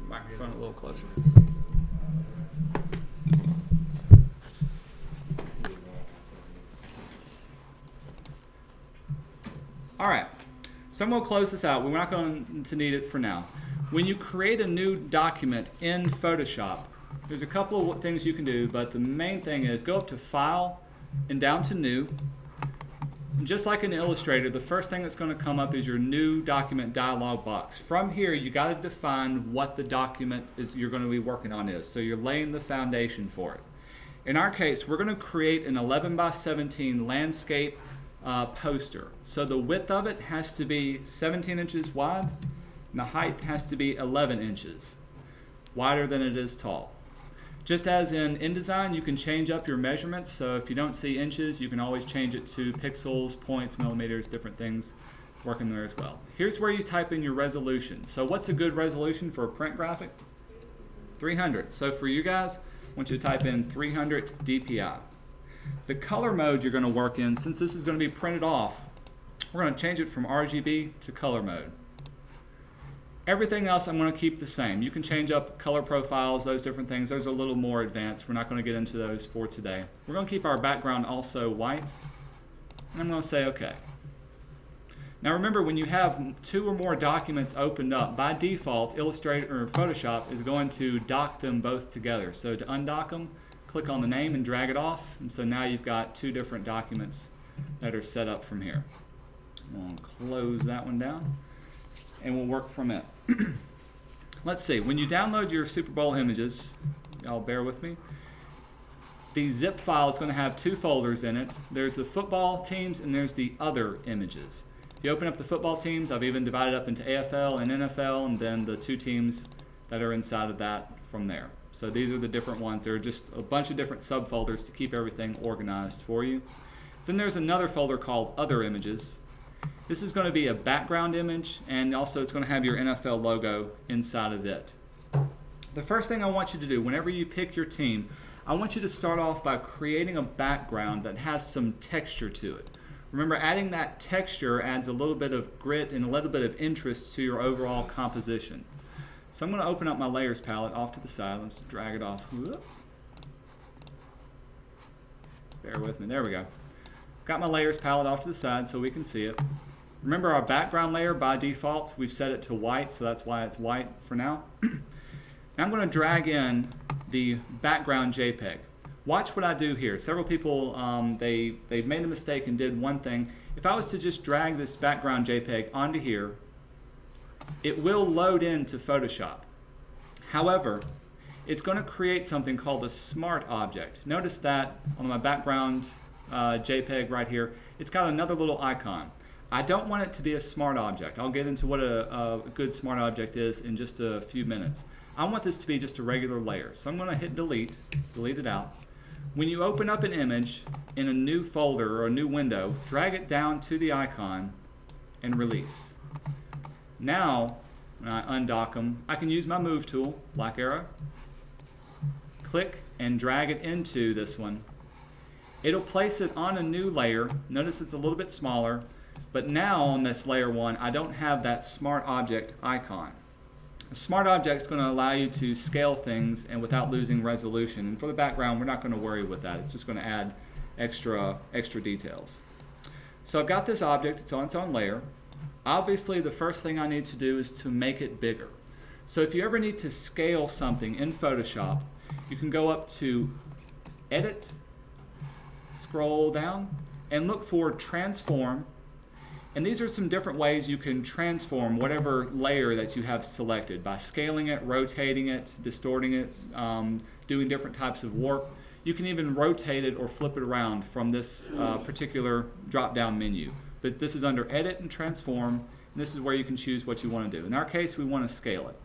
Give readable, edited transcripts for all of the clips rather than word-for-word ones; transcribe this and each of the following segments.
microphone a little closer. All right, so I'm going to close this out. We're not going to need it for now. When you create a new document in Photoshop, there's a couple of things you can do, but the main thing is go up to File and down to New. And just like in Illustrator, the first thing that's going to come up is your New Document dialog box. From here, you got to define what the document is you're going to be working on is. So you're laying the foundation for it. In our case, we're going to create an 11 by 17 landscape poster. So the width of it has to be 17 inches wide, and the height has to be 11 inches wider than it is tall. Just as in InDesign, you can change up your measurements. So if you don't see inches, you can always change it to pixels, points, millimeters, different things working there as well. Here's where you type in your resolution. So what's a good resolution for a print graphic? 300. So for you guys, I want you to type in 300 DPI. The color mode you're going to work in, since this is going to be printed off, we're going to change it from RGB to color mode. Everything else I'm going to keep the same. You can change up color profiles, those different things. Those are a little more advanced. We're not going to get into those for today. We're going to keep our background also white. And I'm going to say OK. Now remember, when you have 2 or more documents opened up, by default, Illustrator or Photoshop is going to dock them both together. So to undock them, click on the name and drag it off. And so now you've got 2 different documents that are set up from here. We'll close that one down, and we'll work from it. Let's see, when you download your Super Bowl images, y'all bear with me, the zip file is going to have 2 folders in it. There's the football teams and there's the other images. If you open up the football teams, I've even divided up into AFL and NFL, and then the 2 teams that are inside of that from there. So these are the different ones. There are just a bunch of different subfolders to keep everything organized for you. Then there's another folder called Other Images. This is going to be a background image, and also it's going to have your NFL logo inside of it. The first thing I want you to do whenever you pick your team, I want you to start off by creating a background that has some texture to it. Remember, adding that texture adds a little bit of grit and a little bit of interest to your overall composition. So I'm going to open up my layers palette off to the side. Let's drag it off. Whoop. Bear with me. There we go. Got my layers palette off to the side so we can see it. Remember, our background layer by default, we've set it to white, so that's why it's white for now. Now I'm going to drag in the background JPEG. Watch what I do here. Several people, they've made a mistake and did one thing. If I was to just drag this background JPEG onto here, it will load into Photoshop. However, it's going to create something called a smart object. Notice that on my background JPEG right here, it's got another little icon. I don't want it to be a smart object. I'll get into what a good smart object is in just a few minutes. I want this to be just a regular layer. So I'm going to hit delete it out. When you open up an image in a new folder or a new window, drag it down to the icon and release. Now, when I undock them, I can use my move tool, black arrow, click and drag it into this one. It'll place it on a new layer. Notice it's a little bit smaller, but now on this layer 1, I don't have that smart object icon. A smart object is going to allow you to scale things and without losing resolution. And for the background, we're not going to worry with that. It's just going to add extra details. So I've got this object. It's on its own layer. Obviously, the first thing I need to do is to make it bigger. So if you ever need to scale something in Photoshop, you can go up to Edit, scroll down, and look for Transform. And these are some different ways you can transform whatever layer that you have selected by scaling it, rotating it, distorting it, doing different types of warp. You can even rotate it or flip it around from this particular drop-down menu. But this is under Edit and Transform, and this is where you can choose what you want to do. In our case, we want to scale it.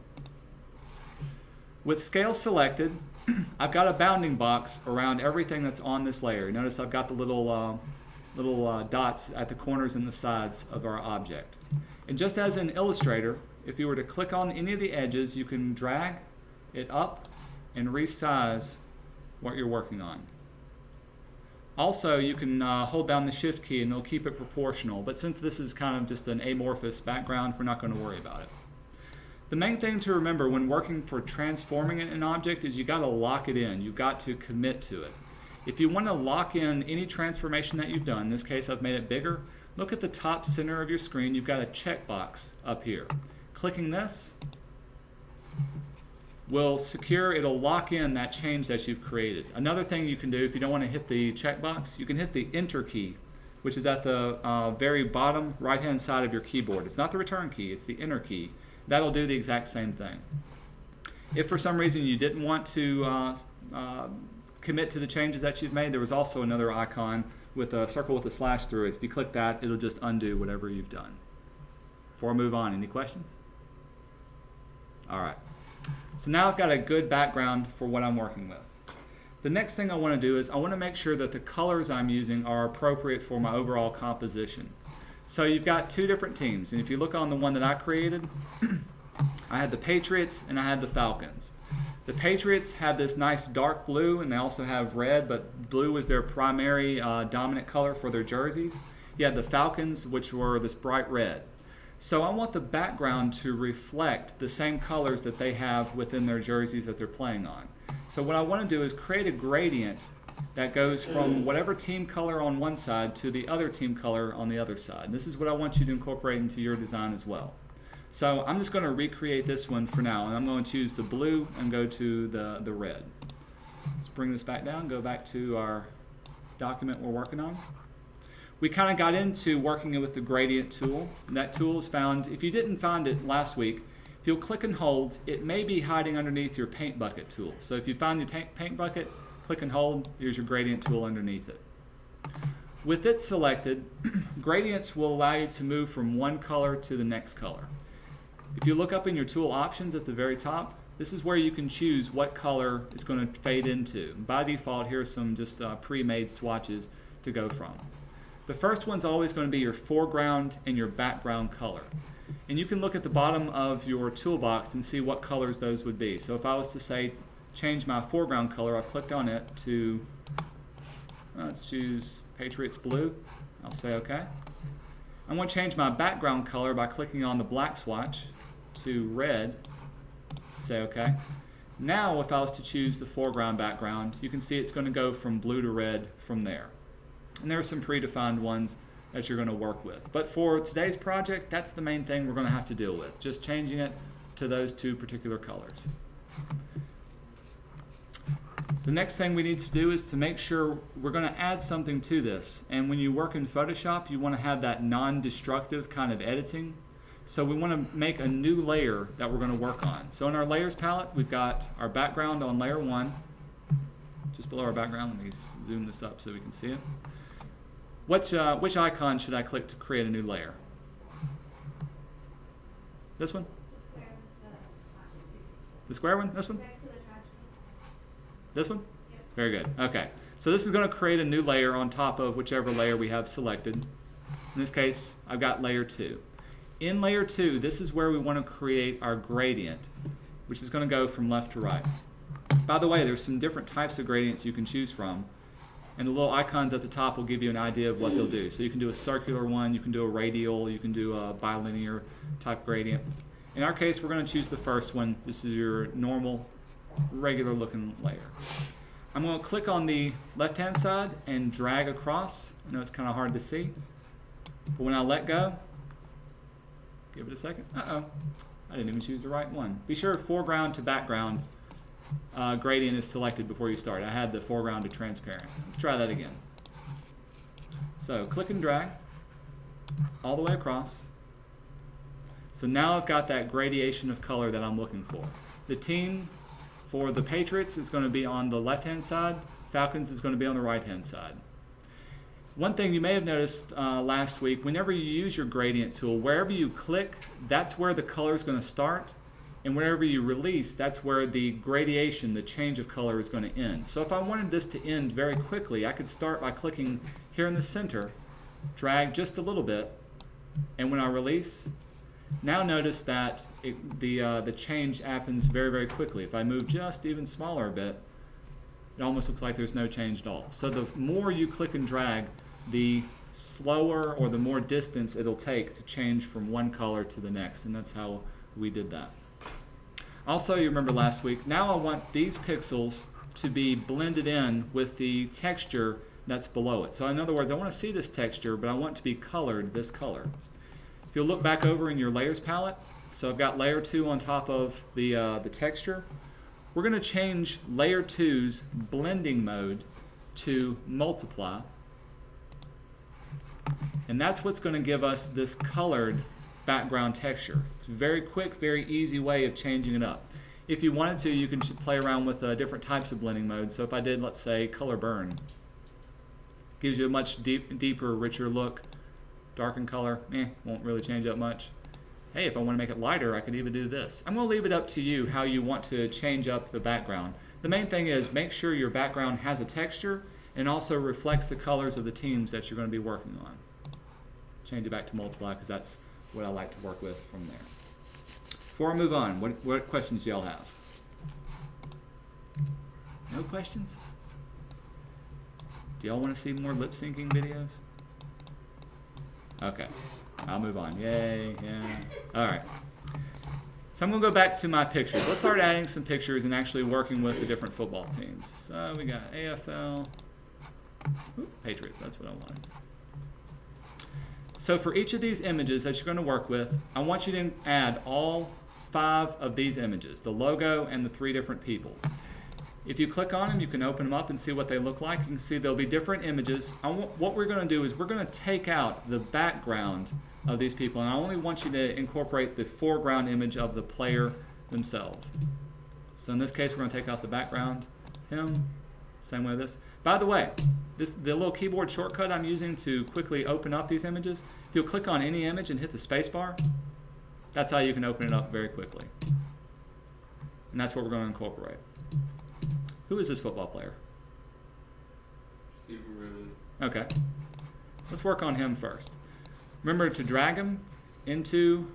With Scale selected, I've got a bounding box around everything that's on this layer. Notice I've got the little dots at the corners and the sides of our object. And just as in Illustrator, if you were to click on any of the edges, you can drag it up and resize what you're working on. Also, you can hold down the Shift key and it'll keep it proportional, but since this is kind of just an amorphous background, we're not going to worry about it. The main thing to remember when working for transforming an object is you got to lock it in. You've got to commit to it. If you want to lock in any transformation that you've done, in this case I've made it bigger, look at the top center of your screen. You've got a checkbox up here. Clicking this will secure, it'll lock in that change that you've created. Another thing you can do if you don't want to hit the checkbox, you can hit the Enter key, which is at the very bottom right-hand side of your keyboard. It's not the return key, it's the Enter key. That'll do the exact same thing. If for some reason you didn't want to commit to the changes that you've made, there was also another icon with a circle with a slash through it. If you click that, it'll just undo whatever you've done. Before I move on, any questions? All right. So now I've got a good background for what I'm working with. The next thing I want to do is I want to make sure that the colors I'm using are appropriate for my overall composition. So you've got two different teams, and if you look on the one that I created, I had the Patriots and I had the Falcons. The Patriots have this nice dark blue, and they also have red, but blue is their primary dominant color for their jerseys. You had the Falcons, which were this bright red. So I want the background to reflect the same colors that they have within their jerseys that they're playing on. So what I want to do is create a gradient that goes from whatever team color on one side to the other team color on the other side. And this is what I want you to incorporate into your design as well. So I'm just going to recreate this one for now, and I'm going to choose the blue and go to the red. Let's bring this back down, go back to our document we're working on. We kind of got into working with the gradient tool, and that tool is found, if you didn't find it last week, if you'll click and hold, it may be hiding underneath your paint bucket tool. So if you find your paint bucket, click and hold, here's your gradient tool underneath it. With it selected, gradients will allow you to move from one color to the next color. If you look up in your tool options at the very top, this is where you can choose what color it's going to fade into. By default, here's some just pre-made swatches to go from. The first one's always going to be your foreground and your background color. And you can look at the bottom of your toolbox and see what colors those would be. So if I was to say change my foreground color, I clicked on it to, let's choose Patriots blue. I'll say OK. I'm going to change my background color by clicking on the black swatch to red. Say OK. Now if I was to choose the foreground background, you can see it's going to go from blue to red from there. And there are some predefined ones that you're going to work with. But for today's project, that's the main thing we're going to have to deal with, just changing it to those two particular colors. The next thing we need to do is to make sure we're going to add something to this. And when you work in Photoshop, you want to have that non-destructive kind of editing. So we want to make a new layer that we're going to work on. So in our layers palette, we've got our background on layer 1. Just below our background, let me zoom this up so we can see it. Which icon should I click to create a new layer? This one? The square one? This one? This one? Very good. Okay. So this is going to create a new layer on top of whichever layer we have selected. In this case, I've got layer 2. In layer 2, this is where we want to create our gradient, which is going to go from left to right. By the way, there's some different types of gradients you can choose from. And the little icons at the top will give you an idea of what they'll do. So you can do a circular one, you can do a radial, you can do a bilinear type gradient. In our case, we're going to choose the first one. This is your normal, regular looking layer. I'm going to click on the left-hand side and drag across. I know it's kind of hard to see. But when I let go, give it a second. Uh-oh, I didn't even choose the right one. Be sure foreground to background gradient is selected before you start. I had the foreground to transparent. Let's try that again. So click and drag all the way across. So now I've got that gradation of color that I'm looking for. The team for the Patriots is going to be on the left-hand side. Falcons is going to be on the right-hand side. One thing you may have noticed last week, whenever you use your gradient tool, wherever you click, that's where the color is going to start. And whenever you release, that's where the gradation, the change of color, is going to end. So if I wanted this to end very quickly, I could start by clicking here in the center, drag just a little bit, and when I release, now notice that the change happens very, very quickly. If I move just even smaller a bit, it almost looks like there's no change at all. So the more you click and drag, the slower or the more distance it'll take to change from one color to the next, and that's how we did that. Also, you remember last week, now I want these pixels to be blended in with the texture that's below it. So in other words, I want to see this texture, but I want it to be colored this color. If you'll look back over in your layers palette, so I've got layer 2 on top of the texture. We're going to change layer 2's blending mode to multiply. And that's what's going to give us this colored background texture. It's a very quick, very easy way of changing it up. If you wanted to, you can play around with different types of blending modes. So if I did, let's say, color burn, gives you a much deeper, richer look. Darken color, won't really change up much. Hey, if I want to make it lighter, I could even do this. I'm going to leave it up to you how you want to change up the background. The main thing is make sure your background has a texture and also reflects the colors of the teams that you're going to be working on. Change it back to multiply because that's what I like to work with from there. Before I move on, what questions do y'all have? No questions? Do y'all want to see more lip syncing videos? Okay, I'll move on. Yay, yeah. All right. So I'm going to go back to my pictures. Let's start adding some pictures and actually working with the different football teams. So we got AFL, Patriots, that's what I wanted. So for each of these images that you're going to work with, I want you to add all 5 of these images, the logo and the 3 different people. If you click on them, you can open them up and see what they look like. You can see there'll be different images. What we're going to do is we're going to take out the background of these people, and I only want you to incorporate the foreground image of the player themselves. So in this case, we're going to take out the background, him, same way this. By the way, the little keyboard shortcut I'm using to quickly open up these images, if you'll click on any image and hit the space bar, that's how you can open it up very quickly. And that's what we're going to incorporate. Who is this football player? Stephen Ridley. Okay. Let's work on him first. Remember to drag him into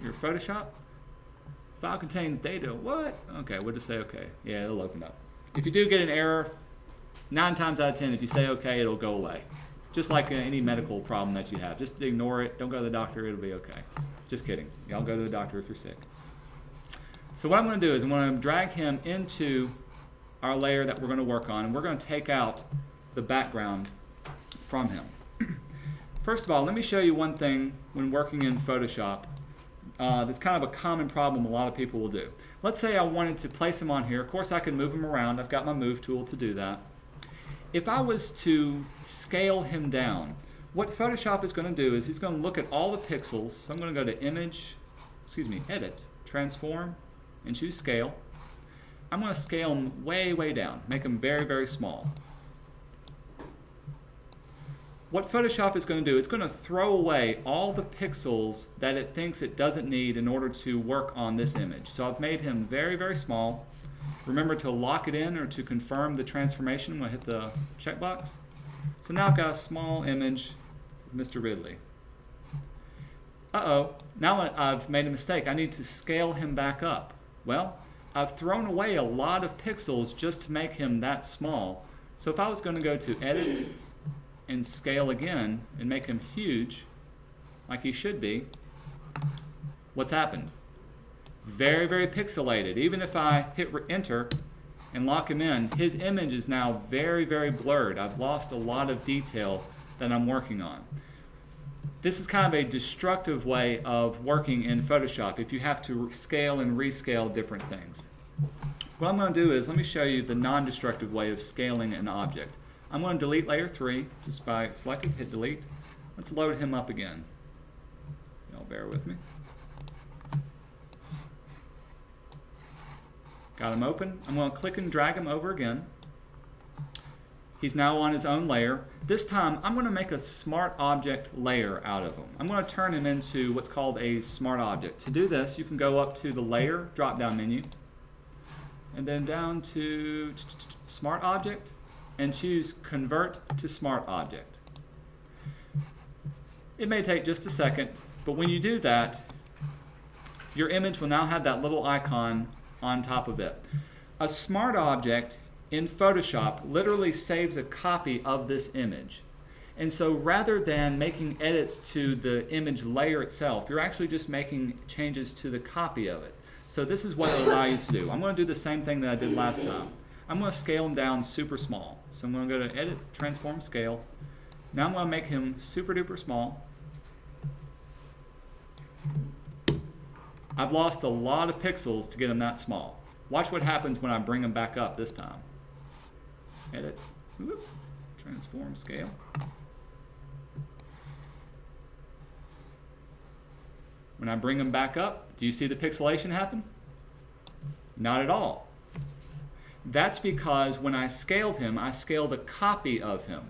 your Photoshop. File contains data. What? Okay, we'll just say okay. Yeah, it'll open up. If you do get an error, 9 times out of 10, if you say okay, it'll go away. Just like any medical problem that you have. Just ignore it. Don't go to the doctor. It'll be okay. Just kidding. Y'all go to the doctor if you're sick. So what I'm going to do is I'm going to drag him into our layer that we're going to work on, and we're going to take out the background from him. First of all, let me show you one thing when working in Photoshop that's kind of a common problem a lot of people will do. Let's say I wanted to place him on here. Of course, I can move him around. I've got my move tool to do that. If I was to scale him down, what Photoshop is going to do is he's going to look at all the pixels. So I'm going to go to Edit, Transform, and choose Scale. I'm going to scale them way, way down, make them very, very small. What Photoshop is going to do, it's going to throw away all the pixels that it thinks it doesn't need in order to work on this image. So I've made him very, very small. Remember to lock it in or to confirm the transformation when I hit the checkbox. So now I've got a small image of Mr. Ridley. Uh-oh, now I've made a mistake. I need to scale him back up. Well, I've thrown away a lot of pixels just to make him that small. So if I was going to go to Edit and Scale again and make him huge, like he should be, what's happened? Very, very pixelated. Even if I hit Enter and lock him in, his image is now very, very blurred. I've lost a lot of detail that I'm working on. This is kind of a destructive way of working in Photoshop if you have to scale and rescale different things. What I'm going to do is let me show you the non-destructive way of scaling an object. I'm going to delete layer 3 just by selecting, hit delete. Let's load him up again. Y'all bear with me. Got him open. I'm going to click and drag him over again. He's now on his own layer. This time, I'm going to make a smart object layer out of him. I'm going to turn him into what's called a smart object. To do this, you can go up to the Layer drop-down menu, and then down to Smart Object, and choose Convert to Smart Object. It may take just a second, but when you do that, your image will now have that little icon on top of it. A smart object in Photoshop literally saves a copy of this image. And so rather than making edits to the image layer itself, you're actually just making changes to the copy of it. So this is what it'll allow you to do. I'm going to do the same thing that I did last time. I'm going to scale him down super small. So I'm going to go to Edit, Transform, Scale. Now I'm going to make him super duper small. I've lost a lot of pixels to get him that small. Watch what happens when I bring him back up this time. Edit, whoop, Transform, Scale. When I bring him back up, do you see the pixelation happen? Not at all. That's because when I scaled him, I scaled a copy of him.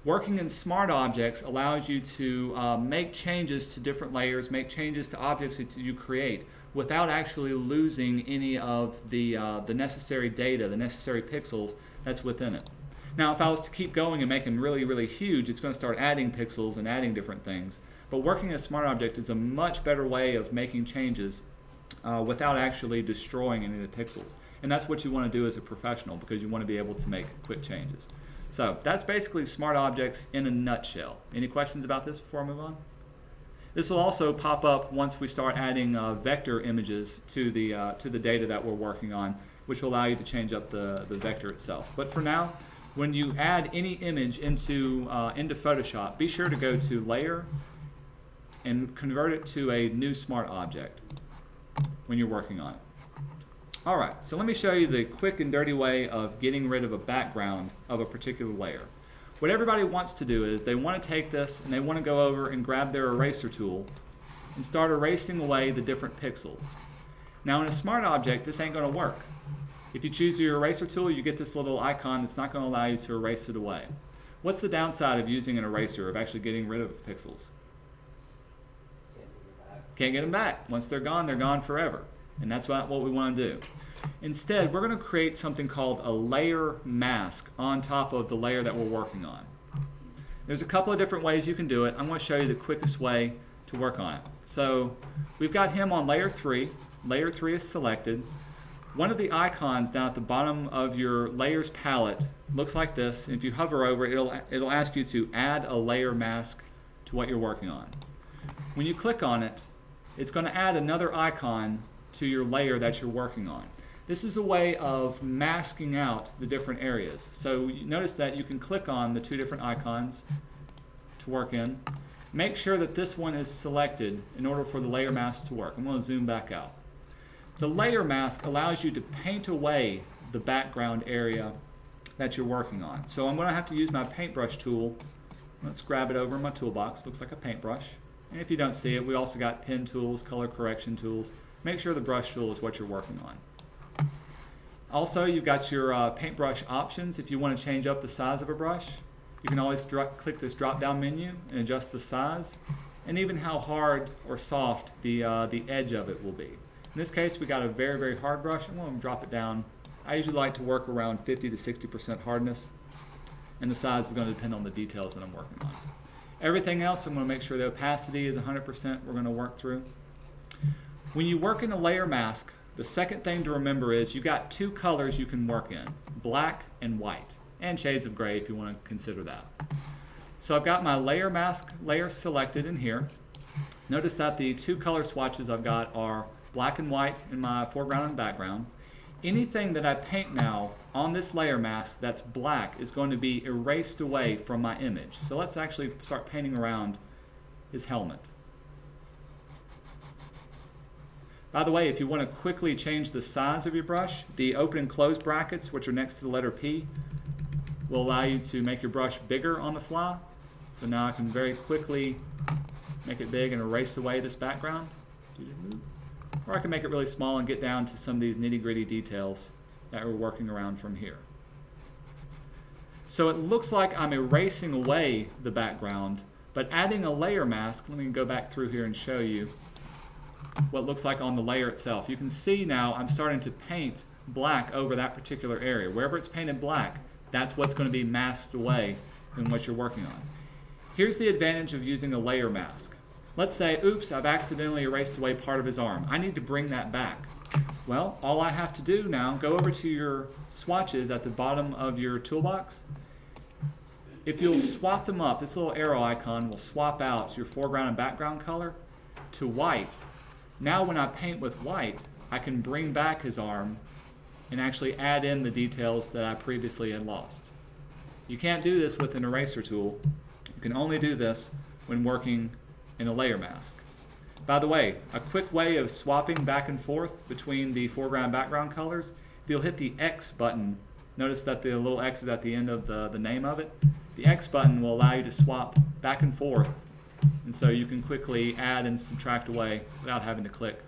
Working in smart objects allows you to make changes to different layers, make changes to objects that you create without actually losing any of the necessary data, the necessary pixels that's within it. Now, if I was to keep going and make him really, really huge, it's going to start adding pixels and adding different things. But working a smart object is a much better way of making changes without actually destroying any of the pixels. And that's what you want to do as a professional, because you want to be able to make quick changes. So that's basically smart objects in a nutshell. Any questions about this before I move on? This will also pop up once we start adding vector images to the data that we're working on, which will allow you to change up the vector itself. But for now, when you add any image into Photoshop, be sure to go to Layer and convert it to a new smart object when you're working on it. All right, so let me show you the quick and dirty way of getting rid of a background of a particular layer. What everybody wants to do is they want to take this and they want to go over and grab their eraser tool and start erasing away the different pixels. Now in a smart object, this ain't going to work. If you choose your eraser tool, you get this little icon that's not going to allow you to erase it away. What's the downside of using an eraser, of actually getting rid of pixels? Can't get them back. Once they're gone forever. And that's what we want to do. Instead, we're going to create something called a layer mask on top of the layer that we're working on. There's a couple of different ways you can do it. I'm going to show you the quickest way to work on it. So we've got him on layer 3. Layer 3 is selected. One of the icons down at the bottom of your layers palette looks like this. If you hover over it, it'll ask you to add a layer mask to what you're working on. When you click on it, it's going to add another icon to your layer that you're working on. This is a way of masking out the different areas. So you notice that you can click on the two different icons to work in. Make sure that this one is selected in order for the layer mask to work. I'm going to zoom back out. The layer mask allows you to paint away the background area that you're working on. So I'm going to have to use my paintbrush tool. Let's grab it over in my toolbox. Looks like a paintbrush. And if you don't see it, we also got pen tools, color correction tools. Make sure the brush tool is what you're working on. Also, you've got your paintbrush options. If you want to change up the size of a brush, you can always click this drop-down menu and adjust the size and even how hard or soft the edge of it will be. In this case, we got a very, very hard brush. I'm going to drop it down. I usually like to work around 50 to 60% hardness, and the size is going to depend on the details that I'm working on. Everything else, I'm going to make sure the opacity is 100%. We're going to work through. When you work in a layer mask, the second thing to remember is you've got two colors you can work in, black and white, and shades of gray if you want to consider that. So I've got my layer mask layer selected in here. Notice that the two color swatches I've got are black and white in my foreground and background. Anything that I paint now on this layer mask that's black is going to be erased away from my image. So let's actually start painting around his helmet. By the way, if you want to quickly change the size of your brush, the open and close brackets, which are next to the letter P, will allow you to make your brush bigger on the fly. So now I can very quickly make it big and erase away this background. Or I can make it really small and get down to some of these nitty-gritty details that we're working around from here. So it looks like I'm erasing away the background, but adding a layer mask, let me go back through here and show you what it looks like on the layer itself. You can see now I'm starting to paint black over that particular area. Wherever it's painted black, that's what's going to be masked away in what you're working on. Here's the advantage of using a layer mask. Let's say, oops, I've accidentally erased away part of his arm. I need to bring that back. Well, all I have to do now, go over to your swatches at the bottom of your toolbox. If you'll swap them up, this little arrow icon will swap out your foreground and background color to white. Now when I paint with white, I can bring back his arm and actually add in the details that I previously had lost. You can't do this with an eraser tool. You can only do this when working in a layer mask. By the way, a quick way of swapping back and forth between the foreground and background colors, if you'll hit the X button, notice that the little X is at the end of the name of it. The X button will allow you to swap back and forth, and so you can quickly add and subtract away without having to click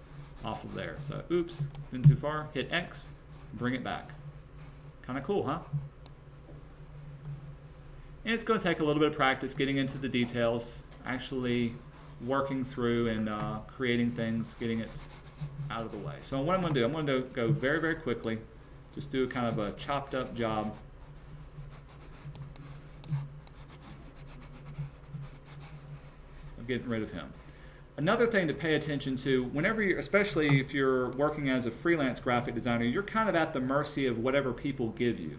off of there. So, oops, been too far, hit X, bring it back. Kind of cool, huh? And it's going to take a little bit of practice getting into the details, actually working through and creating things, getting it out of the way. So what I'm going to do, I'm going to go very, very quickly, just do kind of a chopped up job. Of getting rid of him. Another thing to pay attention to, whenever you're, especially if you're working as a freelance graphic designer, you're kind of at the mercy of whatever people give you.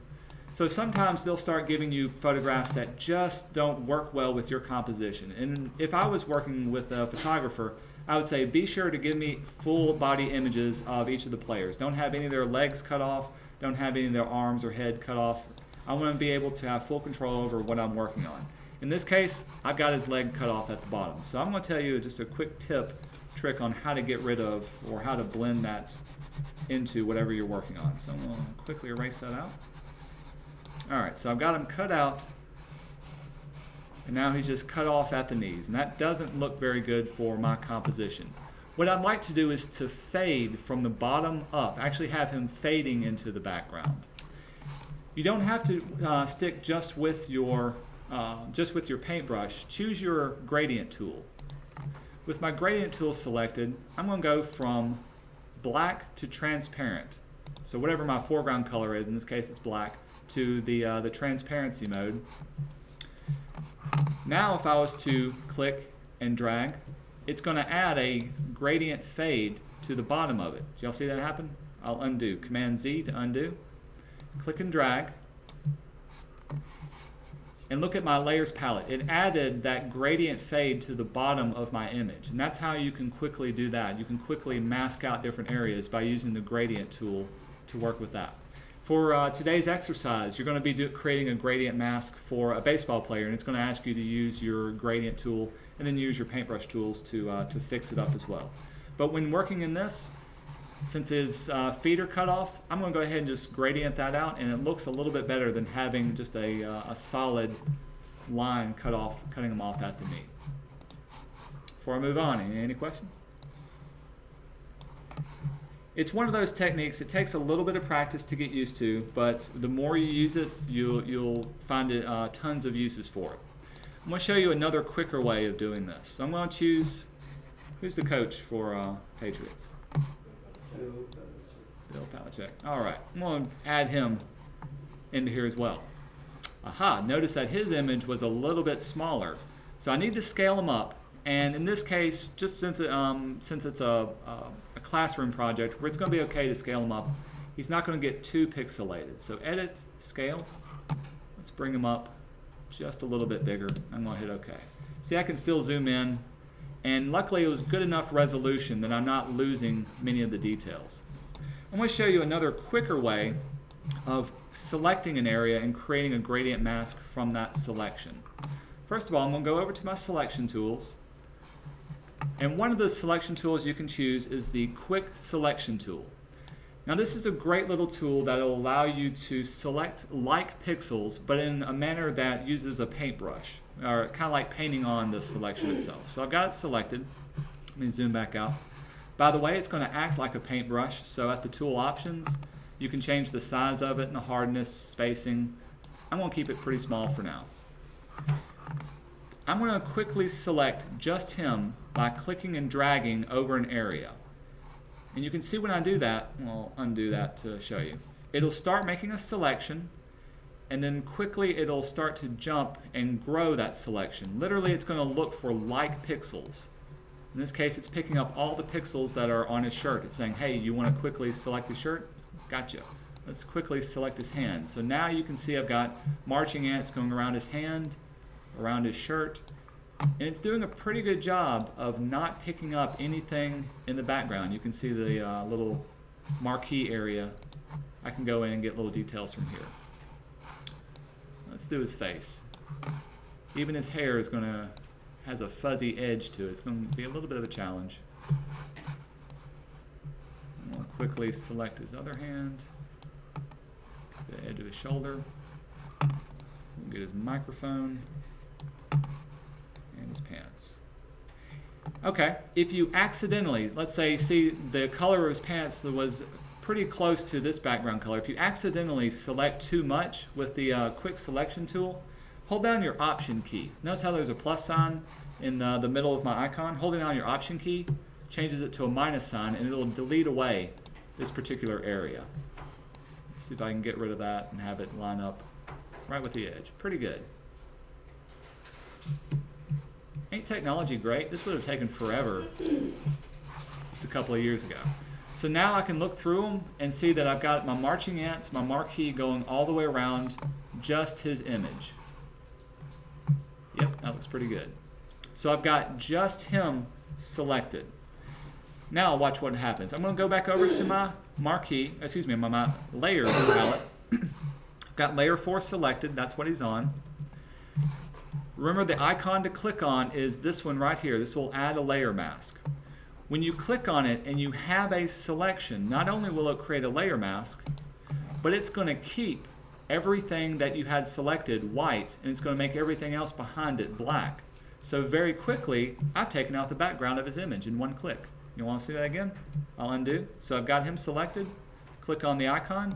So sometimes they'll start giving you photographs that just don't work well with your composition. And if I was working with a photographer, I would say be sure to give me full body images of each of the players. Don't have any of their legs cut off, don't have any of their arms or head cut off. I want to be able to have full control over what I'm working on. In this case, I've got his leg cut off at the bottom. So I'm going to tell you just a quick trick on how to get rid of or how to blend that into whatever you're working on. So I'm going to quickly erase that out. Alright, so I've got him cut out, and now he's just cut off at the knees, and that doesn't look very good for my composition. What I'd like to do is to fade from the bottom up, actually have him fading into the background. You don't have to stick just with your paintbrush. Choose your gradient tool. With my gradient tool selected, I'm going to go from black to transparent. So whatever my foreground color is, in this case it's black, to the transparency mode. Now if I was to click and drag, it's going to add a gradient fade to the bottom of it. Did y'all see that happen? I'll undo. Command Z to undo. Click and drag. And look at my layers palette. It added that gradient fade to the bottom of my image. And that's how you can quickly do that. You can quickly mask out different areas by using the gradient tool to work with that. For today's exercise, you're going to be creating a gradient mask for a baseball player, and it's going to ask you to use your gradient tool and then use your paintbrush tools to fix it up as well. But when working in this, since his feet are cut off, I'm going to go ahead and just gradient that out, and it looks a little bit better than having just a solid line cutting them off at the knee. Before I move on, any questions? It's one of those techniques, it takes a little bit of practice to get used to, but the more you use it, you'll find tons of uses for it. I'm going to show you another quicker way of doing this. So I'm going to choose, who's the coach for Patriots? Bill Belichick. All right, I'm going to add him into here as well. Aha, notice that his image was a little bit smaller. So I need to scale him up. And in this case, just since it's a classroom project, where it's going to be okay to scale him up, he's not going to get too pixelated. So edit, scale. Let's bring him up just a little bit bigger. I'm going to hit OK. See, I can still zoom in. And luckily, it was good enough resolution that I'm not losing many of the details. I'm going to show you another quicker way of selecting an area and creating a gradient mask from that selection. First of all, I'm going to go over to my selection tools. And one of the selection tools you can choose is the Quick Selection tool. Now this is a great little tool that will allow you to select like pixels, but in a manner that uses a paintbrush, or kind of like painting on the selection itself. So I've got it selected. Let me zoom back out. By the way, it's going to act like a paintbrush, so at the tool options, you can change the size of it and the hardness, spacing. I'm going to keep it pretty small for now. I'm going to quickly select just him by clicking and dragging over an area. And you can see when I do that, I'll undo that to show you. It'll start making a selection, and then quickly it'll start to jump and grow that selection. Literally, it's going to look for like pixels. In this case, it's picking up all the pixels that are on his shirt. It's saying, hey, you want to quickly select the shirt? Gotcha. Let's quickly select his hand. So now you can see I've got marching ants going around his hand, around his shirt, And it's doing a pretty good job of not picking up anything in the background. You can see the little marquee area. I can go in and get little details from here. Let's do his face. Even his hair has a fuzzy edge to it. It's going to be a little bit of a challenge. We'll quickly select his other hand, the edge of his shoulder. We'll get his microphone and his pants. Okay, if you accidentally, let's say, see the color of his pants was pretty close to this background color. If you accidentally select too much with the quick selection tool, hold down your Option key. Notice how there's a plus sign in the middle of my icon? Holding down your Option key changes it to a minus sign, and it'll delete away this particular area. Let's see if I can get rid of that and have it line up right with the edge. Pretty good. Ain't technology great? This would have taken forever just a couple of years ago. So now I can look through them and see that I've got my marching ants, my marquee going all the way around just his image. Yep, that looks pretty good. So I've got just him selected. Now watch what happens. I'm going to go back over to my marquee, my layer palette. I've got layer 4 selected. That's what he's on. Remember, the icon to click on is this one right here. This will add a layer mask. When you click on it and you have a selection, not only will it create a layer mask, but it's going to keep everything that you had selected white, and it's going to make everything else behind it black. So very quickly, I've taken out the background of his image in one click. You want to see that again? I'll undo. So I've got him selected. Click on the icon.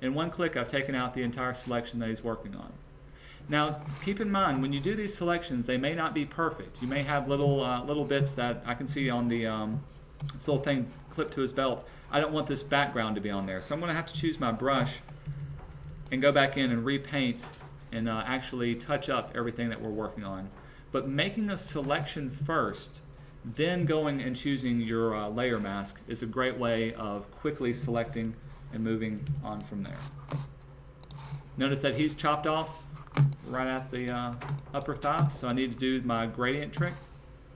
In one click, I've taken out the entire selection that he's working on. Now, keep in mind, when you do these selections, they may not be perfect. You may have little bits that I can see on the this little thing clipped to his belt. I don't want this background to be on there. So I'm going to have to choose my brush and go back in and repaint and actually touch up everything that we're working on. But making a selection first, then going and choosing your layer mask is a great way of quickly selecting and moving on from there. Notice that he's chopped off right at the upper thigh, so I need to do my gradient trick.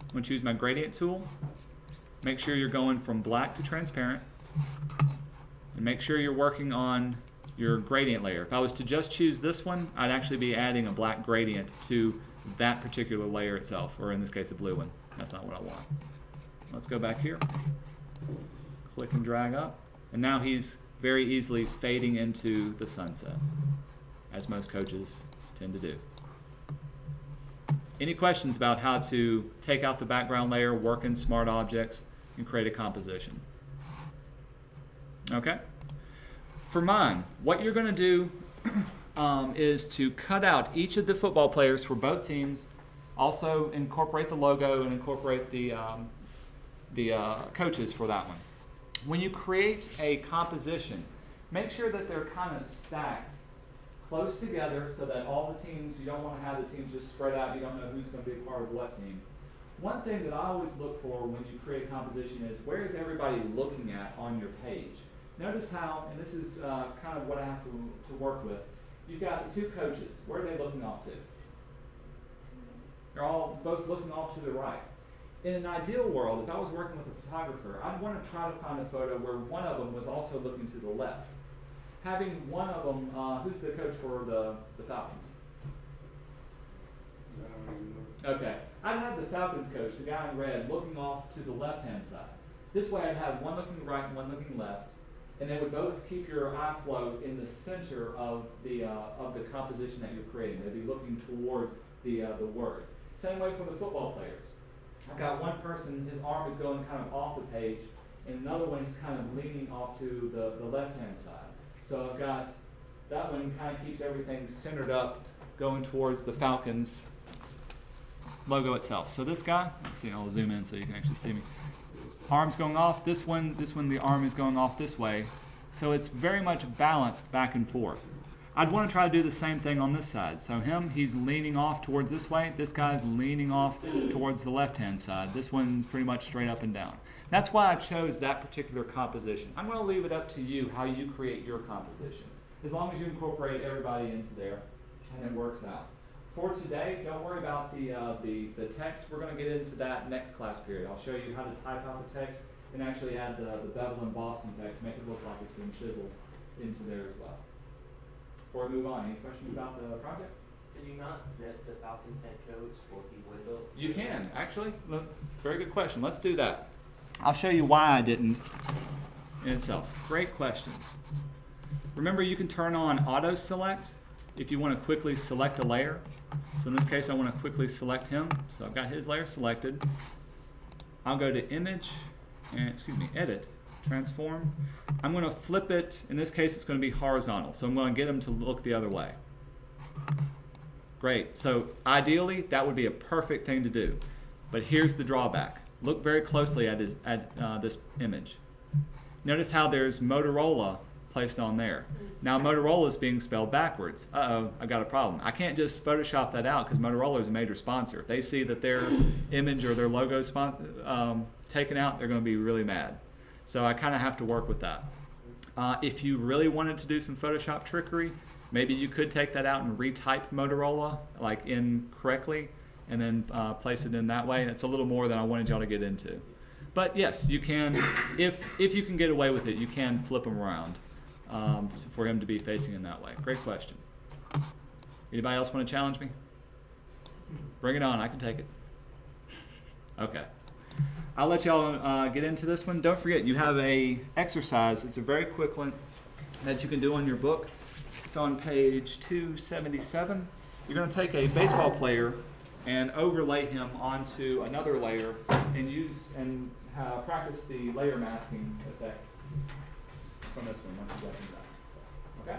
I'm going to choose my gradient tool. Make sure you're going from black to transparent, and make sure you're working on your gradient layer. If I was to just choose this one, I'd actually be adding a black gradient to that particular layer itself, or in this case a blue one. That's not what I want. Let's go back here, click and drag up, and now he's very easily fading into the sunset, as most coaches tend to do. Any questions about how to take out the background layer, work in smart objects, and create a composition? Okay. For mine, what you're going to do is to cut out each of the football players for both teams, also incorporate the logo and incorporate the coaches for that one. When you create a composition, make sure that they're kind of stacked close together so that all the teams, you don't want to have the teams just spread out. You don't know who's going to be a part of what team. One thing that I always look for when you create a composition is where is everybody looking at on your page? Notice how, and this is kind of what I have to work with, you've got the two coaches. Where are they looking off to? They're all both looking off to the right. In an ideal world, if I was working with a photographer, I'd want to try to find a photo where one of them was also looking to the left. Having one of them, who's the coach for the Falcons? Okay, I'd have the Falcons coach, the guy in red, looking off to the left-hand side. This way I'd have one looking right and one looking left, and they would both keep your eye flow in the center of the composition that you're creating. They'd be looking towards the words. Same way for the football players. I've got one person, his arm is going kind of off the page, and another one is kind of leaning off to the left-hand side. So I've got that one kind of keeps everything centered up, going towards the Falcons logo itself. So this guy, let's see, I'll zoom in so you can actually see me. Arm's going off. This one, the arm is going off this way. So it's very much balanced back and forth. I'd want to try to do the same thing on this side. So he's leaning off towards this way. This guy's leaning off towards the left-hand side. This one's pretty much straight up and down. That's why I chose that particular composition. I'm going to leave it up to you how you create your composition. As long as you incorporate everybody into there and it works out. for today, don't worry about the text. We're going to get into that next class period. I'll show you how to type out the text and actually add the bevel embossing effect to make it look like it's been chiseled into there as well. Before we move on, any questions about the project? Did you not net the Falcon's head codes for the window? You can, actually. Look, very good question. Let's do that. I'll show you why I didn't in itself. Great question. Remember, you can turn on auto select if you want to quickly select a layer. So in this case, I want to quickly select him. So I've got his layer selected. I'll go to image and edit, transform. I'm going to flip it. In this case, it's going to be horizontal. So I'm going to get him to look the other way. Great. So ideally, that would be a perfect thing to do. But here's the drawback. Look very closely at this image. Notice how there's Motorola placed on there. Now Motorola is being spelled backwards. Uh-oh, I got a problem. I can't just Photoshop that out because Motorola is a major sponsor. If they see that their image or their logo is taken out, they're going to be really mad. So I kind of have to work with that. If you really wanted to do some Photoshop trickery, maybe you could take that out and retype Motorola like incorrectly and then place it in that way. And it's a little more than I wanted y'all to get into. But yes, you can, if you can get away with it, you can flip them around for him to be facing in that way. Great question. Anybody else want to challenge me? Bring it on, I can take it. Okay. I'll let y'all get into this one. Don't forget, you have a exercise. It's a very quick one that you can do on your book. It's on page 277. You're going to take a baseball player and overlay him onto another layer and use and practice the layer masking effect from this one once you get into that. Okay?